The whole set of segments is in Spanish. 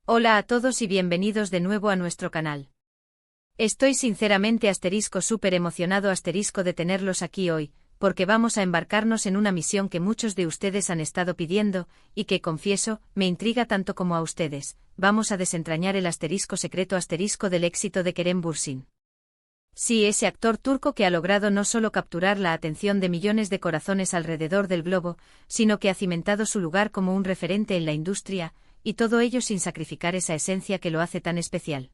Hola a todos y bienvenidos de nuevo a nuestro canal. Estoy sinceramente súper emocionado de tenerlos aquí hoy, porque vamos a embarcarnos en una misión que muchos de ustedes han estado pidiendo, y que, confieso, me intriga tanto como a ustedes. Vamos a desentrañar el secreto del éxito de Kerem Bürsin. Sí, ese actor turco que ha logrado no solo capturar la atención de millones de corazones alrededor del globo, sino que ha cimentado su lugar como un referente en la industria, y todo ello sin sacrificar esa esencia que lo hace tan especial.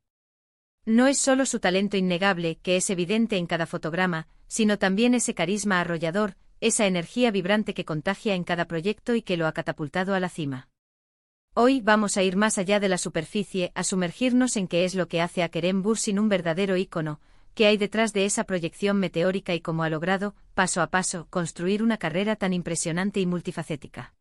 No es solo su talento innegable, que es evidente en cada fotograma, sino también ese carisma arrollador, esa energía vibrante que contagia en cada proyecto y que lo ha catapultado a la cima. Hoy vamos a ir más allá de la superficie, a sumergirnos en qué es lo que hace a Kerem Bürsin un verdadero ícono, qué hay detrás de esa proyección meteórica y cómo ha logrado, paso a paso, construir una carrera tan impresionante y multifacética.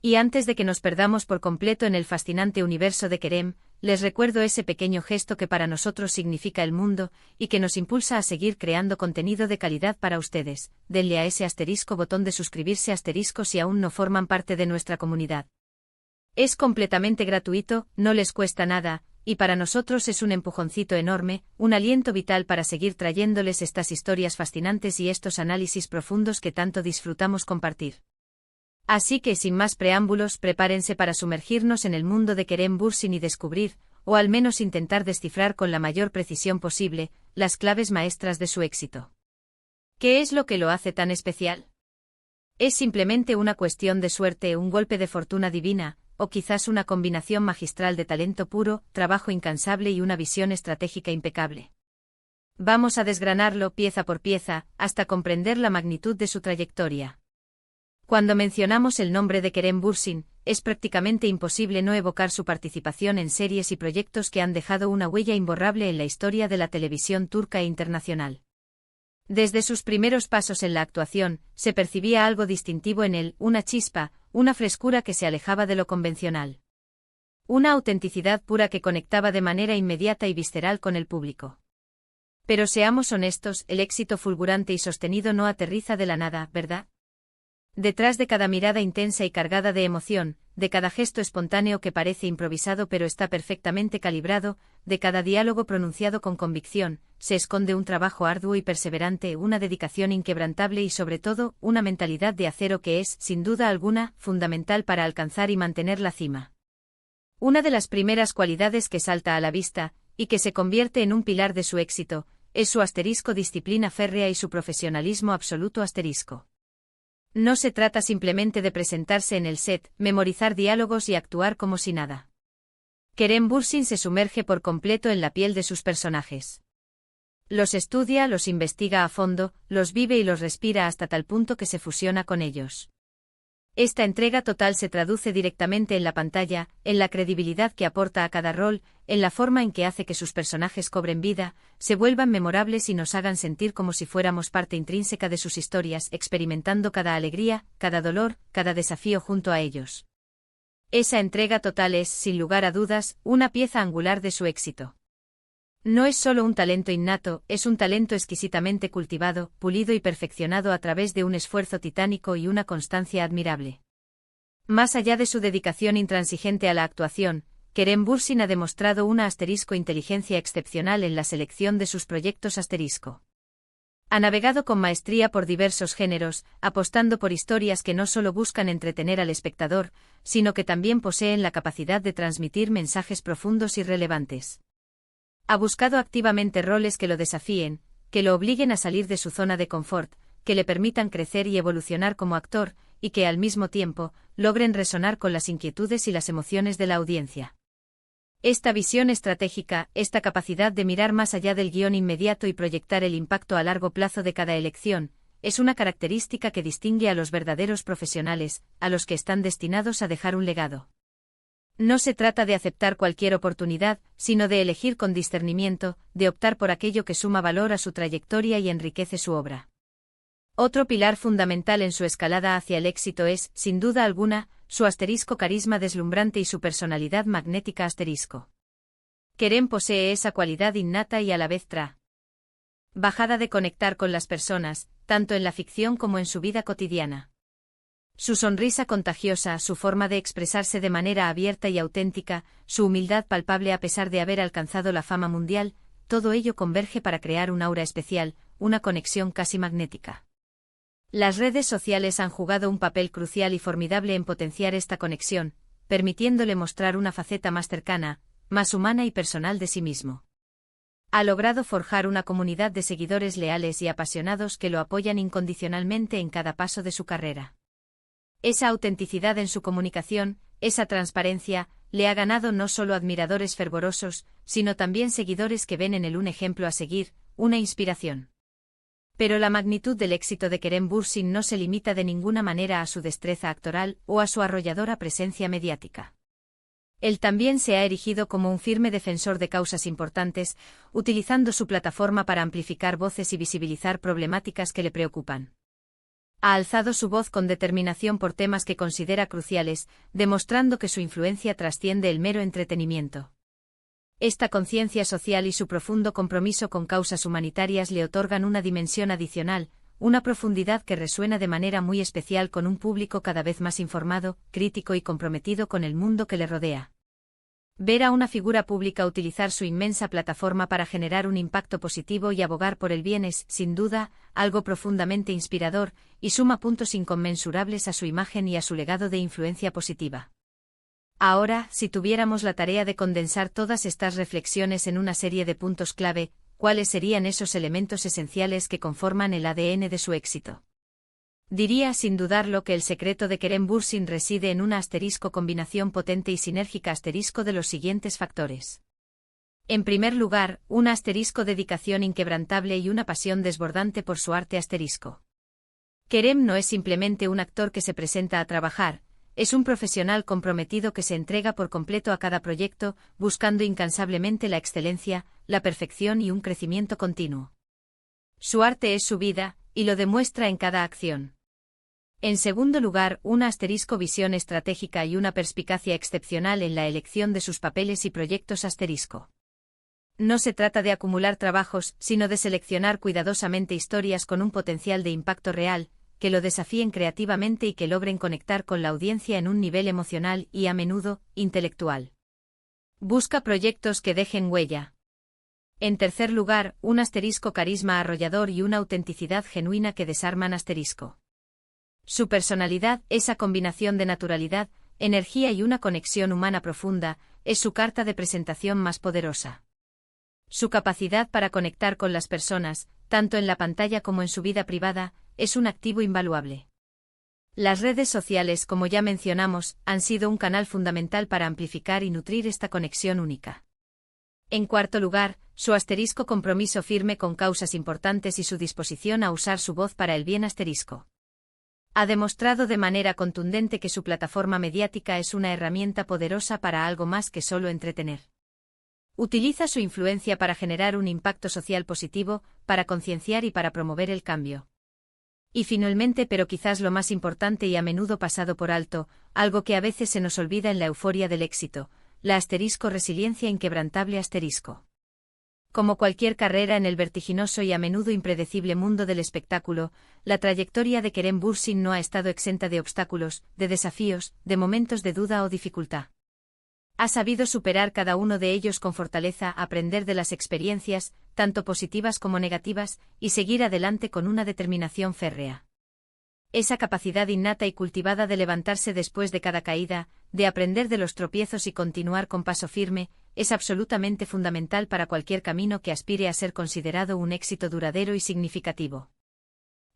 Y antes de que nos perdamos por completo en el fascinante universo de Kerem, les recuerdo ese pequeño gesto que para nosotros significa el mundo, y que nos impulsa a seguir creando contenido de calidad para ustedes. Denle a ese botón de suscribirse si aún no forman parte de nuestra comunidad. Es completamente gratuito, no les cuesta nada, y para nosotros es un empujoncito enorme, un aliento vital para seguir trayéndoles estas historias fascinantes y estos análisis profundos que tanto disfrutamos compartir. Así que sin más preámbulos, prepárense para sumergirnos en el mundo de Kerem Bürsin y descubrir, o al menos intentar descifrar con la mayor precisión posible, las claves maestras de su éxito. ¿Qué es lo que lo hace tan especial? ¿Es simplemente una cuestión de suerte, un golpe de fortuna divina, o quizás una combinación magistral de talento puro, trabajo incansable y una visión estratégica impecable? Vamos a desgranarlo pieza por pieza, hasta comprender la magnitud de su trayectoria. Cuando mencionamos el nombre de Kerem Bürsin, es prácticamente imposible no evocar su participación en series y proyectos que han dejado una huella imborrable en la historia de la televisión turca e internacional. Desde sus primeros pasos en la actuación, se percibía algo distintivo en él, una chispa, una frescura que se alejaba de lo convencional. Una autenticidad pura que conectaba de manera inmediata y visceral con el público. Pero seamos honestos, el éxito fulgurante y sostenido no aterriza de la nada, ¿verdad? Detrás de cada mirada intensa y cargada de emoción, de cada gesto espontáneo que parece improvisado pero está perfectamente calibrado, de cada diálogo pronunciado con convicción, se esconde un trabajo arduo y perseverante, una dedicación inquebrantable y sobre todo, una mentalidad de acero que es, sin duda alguna, fundamental para alcanzar y mantener la cima. Una de las primeras cualidades que salta a la vista, y que se convierte en un pilar de su éxito, es su disciplina férrea y su profesionalismo absoluto. No se trata simplemente de presentarse en el set, memorizar diálogos y actuar como si nada. Kerem Bürsin se sumerge por completo en la piel de sus personajes. Los estudia, los investiga a fondo, los vive y los respira hasta tal punto que se fusiona con ellos. Esta entrega total se traduce directamente en la pantalla, en la credibilidad que aporta a cada rol, en la forma en que hace que sus personajes cobren vida, se vuelvan memorables y nos hagan sentir como si fuéramos parte intrínseca de sus historias, experimentando cada alegría, cada dolor, cada desafío junto a ellos. Esa entrega total es, sin lugar a dudas, una pieza angular de su éxito. No es solo un talento innato, es un talento exquisitamente cultivado, pulido y perfeccionado a través de un esfuerzo titánico y una constancia admirable. Más allá de su dedicación intransigente a la actuación, Kerem Bürsin ha demostrado una inteligencia excepcional en la selección de sus proyectos. Ha navegado con maestría por diversos géneros, apostando por historias que no solo buscan entretener al espectador, sino que también poseen la capacidad de transmitir mensajes profundos y relevantes. Ha buscado activamente roles que lo desafíen, que lo obliguen a salir de su zona de confort, que le permitan crecer y evolucionar como actor, y que al mismo tiempo, logren resonar con las inquietudes y las emociones de la audiencia. Esta visión estratégica, esta capacidad de mirar más allá del guión inmediato y proyectar el impacto a largo plazo de cada elección, es una característica que distingue a los verdaderos profesionales, a los que están destinados a dejar un legado. No se trata de aceptar cualquier oportunidad, sino de elegir con discernimiento, de optar por aquello que suma valor a su trayectoria y enriquece su obra. Otro pilar fundamental en su escalada hacia el éxito es, sin duda alguna, su carisma deslumbrante y su personalidad magnética. Kerem posee esa cualidad innata y a la vez bajada de conectar con las personas, tanto en la ficción como en su vida cotidiana. Su sonrisa contagiosa, su forma de expresarse de manera abierta y auténtica, su humildad palpable a pesar de haber alcanzado la fama mundial, todo ello converge para crear un aura especial, una conexión casi magnética. Las redes sociales han jugado un papel crucial y formidable en potenciar esta conexión, permitiéndole mostrar una faceta más cercana, más humana y personal de sí mismo. Ha logrado forjar una comunidad de seguidores leales y apasionados que lo apoyan incondicionalmente en cada paso de su carrera. Esa autenticidad en su comunicación, esa transparencia, le ha ganado no solo admiradores fervorosos, sino también seguidores que ven en él un ejemplo a seguir, una inspiración. Pero la magnitud del éxito de Kerem Bürsin no se limita de ninguna manera a su destreza actoral o a su arrolladora presencia mediática. Él también se ha erigido como un firme defensor de causas importantes, utilizando su plataforma para amplificar voces y visibilizar problemáticas que le preocupan. Ha alzado su voz con determinación por temas que considera cruciales, demostrando que su influencia trasciende el mero entretenimiento. Esta conciencia social y su profundo compromiso con causas humanitarias le otorgan una dimensión adicional, una profundidad que resuena de manera muy especial con un público cada vez más informado, crítico y comprometido con el mundo que le rodea. Ver a una figura pública utilizar su inmensa plataforma para generar un impacto positivo y abogar por el bien es, sin duda, algo profundamente inspirador, y suma puntos inconmensurables a su imagen y a su legado de influencia positiva. Ahora, si tuviéramos la tarea de condensar todas estas reflexiones en una serie de puntos clave, ¿cuáles serían esos elementos esenciales que conforman el ADN de su éxito? Diría sin dudarlo que el secreto de Kerem Bürsin reside en una combinación potente y sinérgica de los siguientes factores. En primer lugar, una dedicación inquebrantable y una pasión desbordante por su arte . Kerem no es simplemente un actor que se presenta a trabajar, es un profesional comprometido que se entrega por completo a cada proyecto, buscando incansablemente la excelencia, la perfección y un crecimiento continuo. Su arte es su vida, y lo demuestra en cada acción. En segundo lugar, una visión estratégica y una perspicacia excepcional en la elección de sus papeles y proyectos . No se trata de acumular trabajos, sino de seleccionar cuidadosamente historias con un potencial de impacto real, que lo desafíen creativamente y que logren conectar con la audiencia en un nivel emocional y, a menudo, intelectual. Busca proyectos que dejen huella. En tercer lugar, un carisma arrollador y una autenticidad genuina que desarman . Su personalidad, esa combinación de naturalidad, energía y una conexión humana profunda, es su carta de presentación más poderosa. Su capacidad para conectar con las personas, tanto en la pantalla como en su vida privada, es un activo invaluable. Las redes sociales, como ya mencionamos, han sido un canal fundamental para amplificar y nutrir esta conexión única. En cuarto lugar, su compromiso firme con causas importantes y su disposición a usar su voz para el bien . Ha demostrado de manera contundente que su plataforma mediática es una herramienta poderosa para algo más que solo entretener. Utiliza su influencia para generar un impacto social positivo, para concienciar y para promover el cambio. Y finalmente, pero quizás lo más importante y a menudo pasado por alto, algo que a veces se nos olvida en la euforia del éxito, la resiliencia inquebrantable . Como cualquier carrera en el vertiginoso y a menudo impredecible mundo del espectáculo, la trayectoria de Kerem Bürsin no ha estado exenta de obstáculos, de desafíos, de momentos de duda o dificultad. Ha sabido superar cada uno de ellos con fortaleza, aprender de las experiencias, tanto positivas como negativas, y seguir adelante con una determinación férrea. Esa capacidad innata y cultivada de levantarse después de cada caída, de aprender de los tropiezos y continuar con paso firme, es absolutamente fundamental para cualquier camino que aspire a ser considerado un éxito duradero y significativo.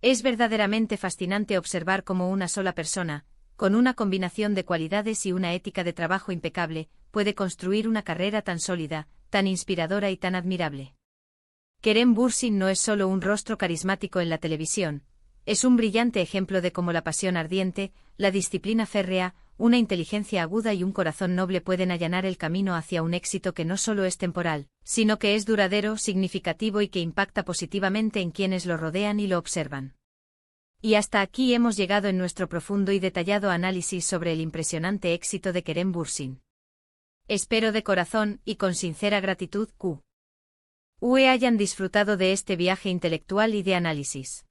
Es verdaderamente fascinante observar cómo una sola persona, con una combinación de cualidades y una ética de trabajo impecable, puede construir una carrera tan sólida, tan inspiradora y tan admirable. Kerem Bürsin no es solo un rostro carismático en la televisión, es un brillante ejemplo de cómo la pasión ardiente, la disciplina férrea, una inteligencia aguda y un corazón noble pueden allanar el camino hacia un éxito que no solo es temporal, sino que es duradero, significativo y que impacta positivamente en quienes lo rodean y lo observan. Y hasta aquí hemos llegado en nuestro profundo y detallado análisis sobre el impresionante éxito de Kerem Bürsin. Espero de corazón y con sincera gratitud que hayan disfrutado de este viaje intelectual y de análisis.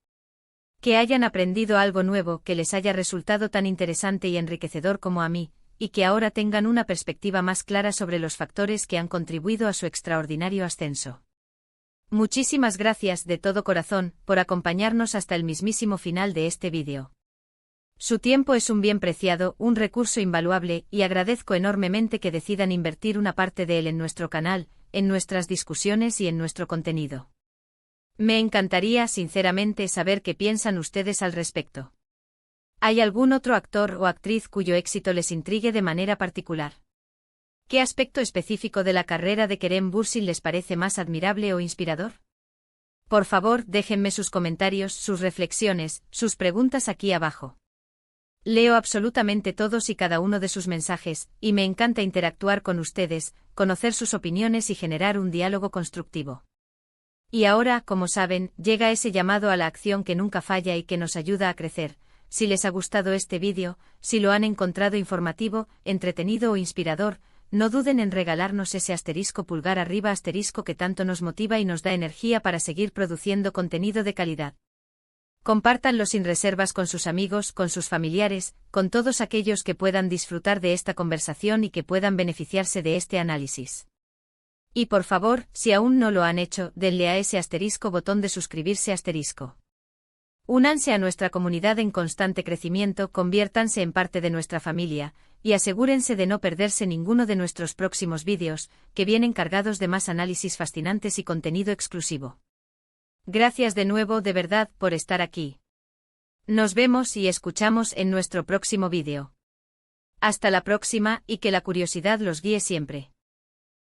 Que hayan aprendido algo nuevo que les haya resultado tan interesante y enriquecedor como a mí, y que ahora tengan una perspectiva más clara sobre los factores que han contribuido a su extraordinario ascenso. Muchísimas gracias de todo corazón por acompañarnos hasta el mismísimo final de este vídeo. Su tiempo es un bien preciado, un recurso invaluable, y agradezco enormemente que decidan invertir una parte de él en nuestro canal, en nuestras discusiones y en nuestro contenido. Me encantaría, sinceramente, saber qué piensan ustedes al respecto. ¿Hay algún otro actor o actriz cuyo éxito les intrigue de manera particular? ¿Qué aspecto específico de la carrera de Kerem Bürsin les parece más admirable o inspirador? Por favor, déjenme sus comentarios, sus reflexiones, sus preguntas aquí abajo. Leo absolutamente todos y cada uno de sus mensajes, y me encanta interactuar con ustedes, conocer sus opiniones y generar un diálogo constructivo. Y ahora, como saben, llega ese llamado a la acción que nunca falla y que nos ayuda a crecer. Si les ha gustado este vídeo, si lo han encontrado informativo, entretenido o inspirador, no duden en regalarnos ese *pulgar arriba* que tanto nos motiva y nos da energía para seguir produciendo contenido de calidad. Compártanlo sin reservas con sus amigos, con sus familiares, con todos aquellos que puedan disfrutar de esta conversación y que puedan beneficiarse de este análisis. Y por favor, si aún no lo han hecho, denle a ese botón de suscribirse . Únanse a nuestra comunidad en constante crecimiento, conviértanse en parte de nuestra familia, y asegúrense de no perderse ninguno de nuestros próximos vídeos, que vienen cargados de más análisis fascinantes y contenido exclusivo. Gracias de nuevo de verdad por estar aquí. Nos vemos y escuchamos en nuestro próximo vídeo. Hasta la próxima y que la curiosidad los guíe siempre.